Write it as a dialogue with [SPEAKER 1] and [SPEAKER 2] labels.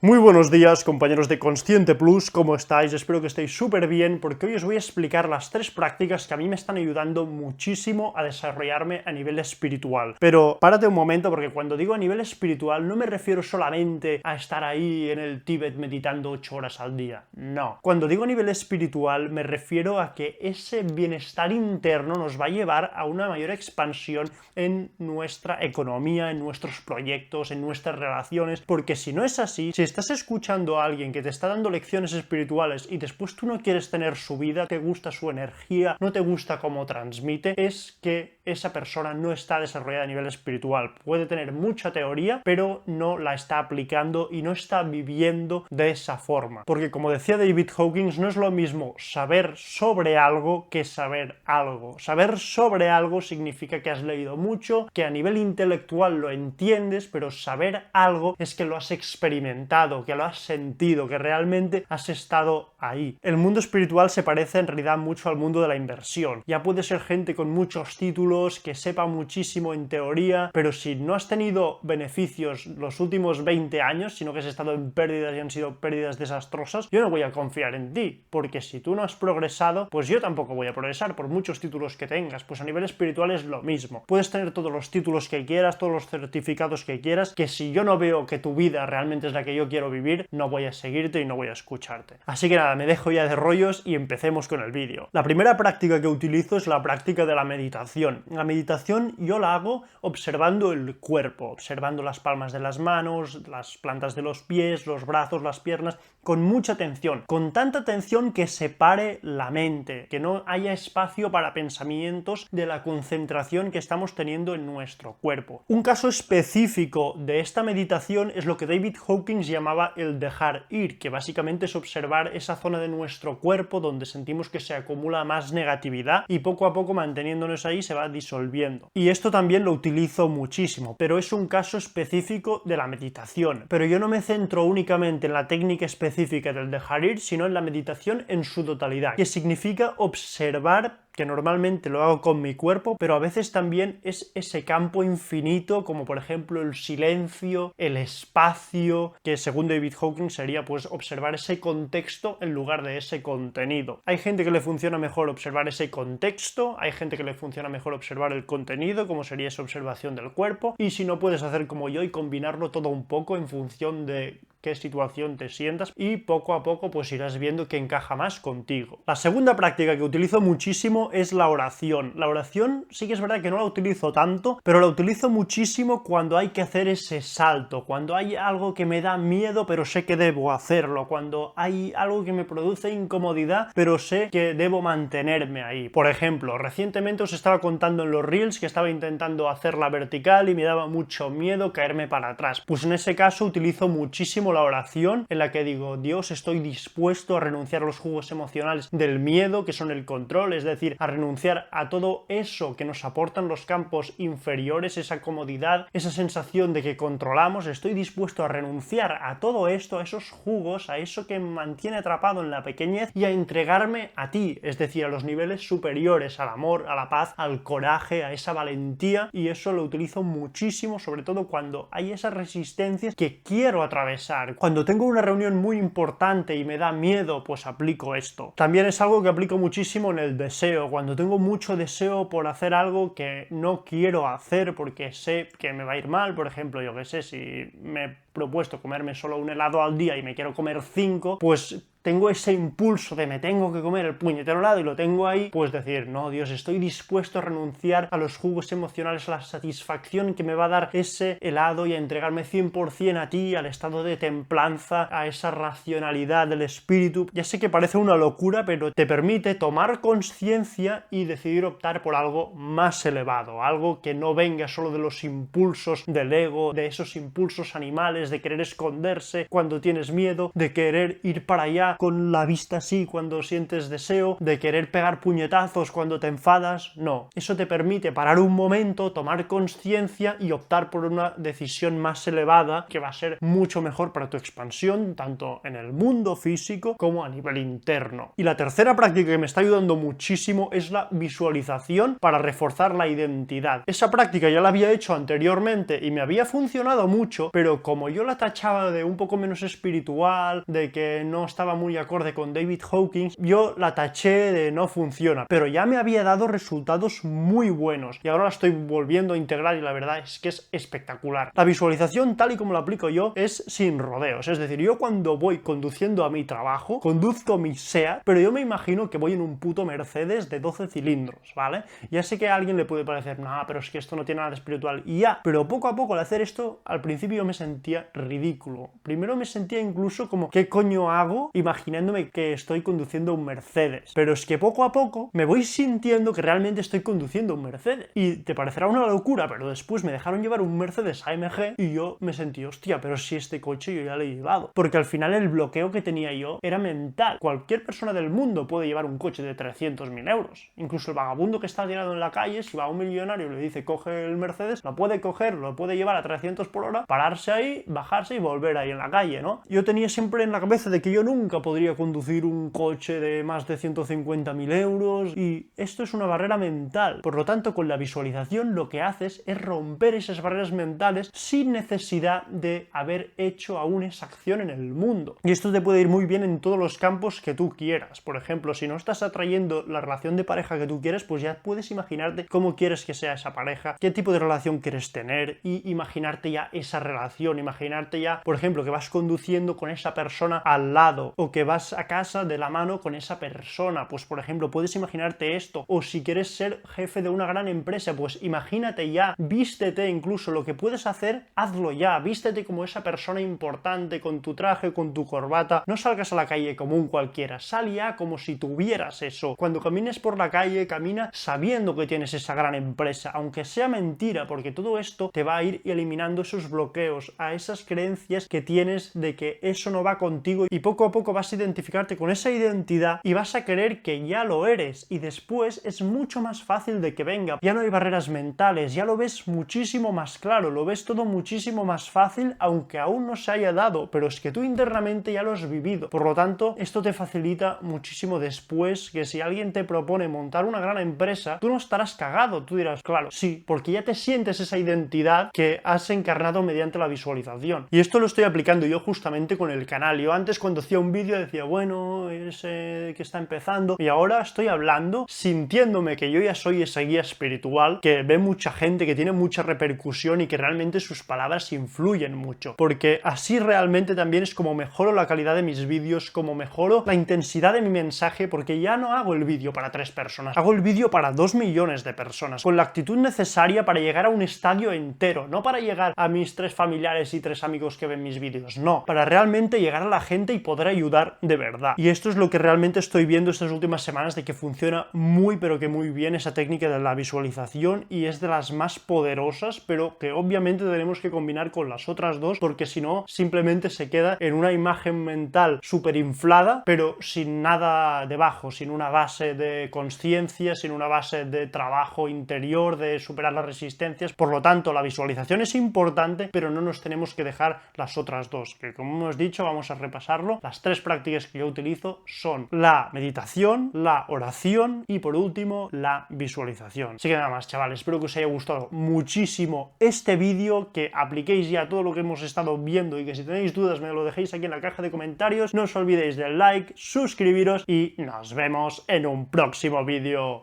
[SPEAKER 1] Muy buenos días, compañeros de Consciente Plus, ¿cómo estáis? Espero que estéis súper bien, porque hoy os voy a explicar las 3 prácticas que a mí me están ayudando muchísimo a desarrollarme a nivel espiritual. Pero párate un momento, porque cuando digo a nivel espiritual no me refiero solamente a estar ahí en el Tíbet meditando 8 horas al día, no. Cuando digo a nivel espiritual me refiero a que ese bienestar interno nos va a llevar a una mayor expansión en nuestra economía, en nuestros proyectos, en nuestras relaciones, porque si no es así, si estás escuchando a alguien que te está dando lecciones espirituales y después tú no quieres tener su vida, te gusta su energía, no te gusta cómo transmite, es que esa persona no está desarrollada a nivel espiritual. Puede tener mucha teoría, pero no la está aplicando y no está viviendo de esa forma. Porque como decía David Hawkins, no es lo mismo saber sobre algo que saber algo. Saber sobre algo significa que has leído mucho, que a nivel intelectual lo entiendes, pero saber algo es que lo has experimentado, que lo has sentido, que realmente has estado ahí. El mundo espiritual se parece en realidad mucho al mundo de la inversión. Ya puede ser gente con muchos títulos, que sepa muchísimo en teoría, pero si no has tenido beneficios los últimos 20 años, sino que has estado en pérdidas y han sido pérdidas desastrosas, yo no voy a confiar en ti, porque si tú no has progresado, pues yo tampoco voy a progresar por muchos títulos que tengas. Pues a nivel espiritual es lo mismo. Puedes tener todos los títulos que quieras, todos los certificados que quieras, que si yo no veo que tu vida realmente es la que yo quiero vivir, no voy a seguirte y no voy a escucharte. Así que nada, me dejo ya de rollos y empecemos con el vídeo. La primera práctica que utilizo es la práctica de la meditación. La meditación yo la hago observando el cuerpo, observando las palmas de las manos, las plantas de los pies, los brazos, las piernas, con mucha atención, con tanta atención que separe la mente, que no haya espacio para pensamientos de la concentración que estamos teniendo en nuestro cuerpo. Un caso específico de esta meditación es lo que David Hawkins llamaba el dejar ir, que básicamente es observar esa zona de nuestro cuerpo donde sentimos que se acumula más negatividad y poco a poco manteniéndonos ahí se va disolviendo. Y esto también lo utilizo muchísimo, pero es un caso específico de la meditación. Pero yo no me centro únicamente en la técnica específica del dejar ir, sino en la meditación en su totalidad, que significa observar, que normalmente lo hago con mi cuerpo, pero a veces también es ese campo infinito, como por ejemplo el silencio, el espacio, que según David Hawkins sería pues observar ese contexto en lugar de ese contenido. Hay gente que le funciona mejor observar ese contexto, hay gente que le funciona mejor observar el contenido, como sería esa observación del cuerpo, y si no, puedes hacer como yo y combinarlo todo un poco en función de qué situación te sientas y poco a poco pues irás viendo que encaja más contigo. La segunda práctica que utilizo muchísimo es la oración. La oración sí que es verdad que no la utilizo tanto, pero la utilizo muchísimo cuando hay que hacer ese salto, cuando hay algo que me da miedo pero sé que debo hacerlo, cuando hay algo que me produce incomodidad pero sé que debo mantenerme ahí. Por ejemplo, recientemente os estaba contando en los Reels que estaba intentando hacerla vertical y me daba mucho miedo caerme para atrás. Pues en ese caso utilizo muchísimo la oración en la que digo: Dios, estoy dispuesto a renunciar a los jugos emocionales del miedo, que son el control, es decir, a renunciar a todo eso que nos aportan los campos inferiores, esa comodidad, esa sensación de que controlamos. Estoy dispuesto a renunciar a todo esto, a esos jugos, a eso que me mantiene atrapado en la pequeñez y a entregarme a ti, es decir, a los niveles superiores, al amor, a la paz, al coraje, a esa valentía, y eso lo utilizo muchísimo, sobre todo cuando hay esas resistencias que quiero atravesar. Cuando tengo una reunión muy importante y me da miedo, pues aplico esto. También es algo que aplico muchísimo en el deseo. Cuando tengo mucho deseo por hacer algo que no quiero hacer porque sé que me va a ir mal, por ejemplo, yo qué sé, si me he propuesto comerme solo un helado al día y me quiero comer 5, pues tengo ese impulso de me tengo que comer el puñetero helado y lo tengo ahí, pues decir: no, Dios, estoy dispuesto a renunciar a los jugos emocionales, a la satisfacción que me va a dar ese helado y a entregarme 100% a ti, al estado de templanza, a esa racionalidad del espíritu. Ya sé que parece una locura, pero te permite tomar conciencia y decidir optar por algo más elevado, algo que no venga solo de los impulsos del ego, de esos impulsos animales, de querer esconderse cuando tienes miedo, de querer ir para allá con la vista así cuando sientes deseo, de querer pegar puñetazos cuando te enfadas, no. Eso te permite parar un momento, tomar conciencia y optar por una decisión más elevada que va a ser mucho mejor para tu expansión, tanto en el mundo físico como a nivel interno. Y la tercera práctica que me está ayudando muchísimo es la visualización para reforzar la identidad. Esa práctica ya la había hecho anteriormente y me había funcionado mucho, pero como yo la tachaba de un poco menos espiritual, de que no estaba muy acorde con David Hawkins, yo la taché de no funciona, pero ya me había dado resultados muy buenos y ahora la estoy volviendo a integrar y la verdad es que es espectacular. La visualización, tal y como la aplico yo, es sin rodeos, es decir, yo cuando voy conduciendo a mi trabajo, conduzco mi SEAT, pero yo me imagino que voy en un puto Mercedes de 12 cilindros, ¿vale? Ya sé que a alguien le puede parecer, no, pero es que esto no tiene nada de espiritual, y ya, pero poco a poco al hacer esto, al principio yo me sentía ridículo. Primero me sentía incluso como, ¿qué coño hago? Imaginándome que estoy conduciendo un Mercedes. Pero es que poco a poco me voy sintiendo que realmente estoy conduciendo un Mercedes. Y te parecerá una locura, pero después me dejaron llevar un Mercedes AMG y yo me sentí, hostia, pero si este coche yo ya lo he llevado. Porque al final el bloqueo que tenía yo era mental. Cualquier persona del mundo puede llevar un coche de 300.000 euros. Incluso el vagabundo que está tirado en la calle, si va a un millonario y le dice coge el Mercedes, lo puede coger, lo puede llevar a 300 por hora, pararse ahí, bajarse y volver ahí en la calle, ¿no? Yo tenía siempre en la cabeza de que yo nunca podría conducir un coche de más de 150.000 euros y esto es una barrera mental. Por lo tanto, con la visualización lo que haces es romper esas barreras mentales sin necesidad de haber hecho aún esa acción en el mundo. Y esto te puede ir muy bien en todos los campos que tú quieras. Por ejemplo, si no estás atrayendo la relación de pareja que tú quieres, pues ya puedes imaginarte cómo quieres que sea esa pareja, qué tipo de relación quieres tener y imaginarte ya esa relación, imaginarte ya, por ejemplo, que vas conduciendo con esa persona al lado o que vas a casa de la mano con esa persona, pues por ejemplo, puedes imaginarte esto. O si quieres ser jefe de una gran empresa, pues imagínate ya, vístete incluso, lo que puedes hacer, hazlo ya, vístete como esa persona importante, con tu traje, con tu corbata, no salgas a la calle como un cualquiera, sal ya como si tuvieras eso. Cuando camines por la calle, camina sabiendo que tienes esa gran empresa, aunque sea mentira, porque todo esto te va a ir eliminando esos bloqueos, a esas creencias que tienes de que eso no va contigo y poco a poco vas a identificarte con esa identidad y vas a creer que ya lo eres y después es mucho más fácil de que venga. Ya no hay barreras mentales, ya lo ves muchísimo más claro, lo ves todo muchísimo más fácil aunque aún no se haya dado, pero es que tú internamente ya lo has vivido. Por lo tanto, esto te facilita muchísimo después que si alguien te propone montar una gran empresa, tú no estarás cagado, tú dirás, claro, sí, porque ya te sientes esa identidad que has encarnado mediante la visualización. Y esto lo estoy aplicando yo justamente con el canal. Yo antes cuando hacía un vídeo decía, bueno, ese que está empezando, y ahora estoy hablando sintiéndome que yo ya soy esa guía espiritual, que ve mucha gente, que tiene mucha repercusión y que realmente sus palabras influyen mucho, porque así realmente también es como mejoro la calidad de mis vídeos, como mejoro la intensidad de mi mensaje, porque ya no hago el vídeo para 3 personas, hago el vídeo para 2 millones de personas, con la actitud necesaria para llegar a un estadio entero, no para llegar a mis 3 familiares y 3 amigos que ven mis vídeos, no, para realmente llegar a la gente y poder ayudar de verdad. Y esto es lo que realmente estoy viendo estas últimas semanas, de que funciona muy pero que muy bien esa técnica de la visualización y es de las más poderosas, pero que obviamente tenemos que combinar con las otras dos, porque si no simplemente se queda en una imagen mental súper inflada pero sin nada debajo, sin una base de conciencia, sin una base de trabajo interior, de superar las resistencias. Por lo tanto, la visualización es importante, pero no nos tenemos que dejar las otras dos, que como hemos dicho, vamos a repasarlo. Las 3 prácticas que yo utilizo son la meditación, la oración y por último la visualización. Así que nada más, chavales, espero que os haya gustado muchísimo este vídeo, que apliquéis ya todo lo que hemos estado viendo y que si tenéis dudas me lo dejéis aquí en la caja de comentarios. No os olvidéis del like, suscribiros y nos vemos en un próximo vídeo.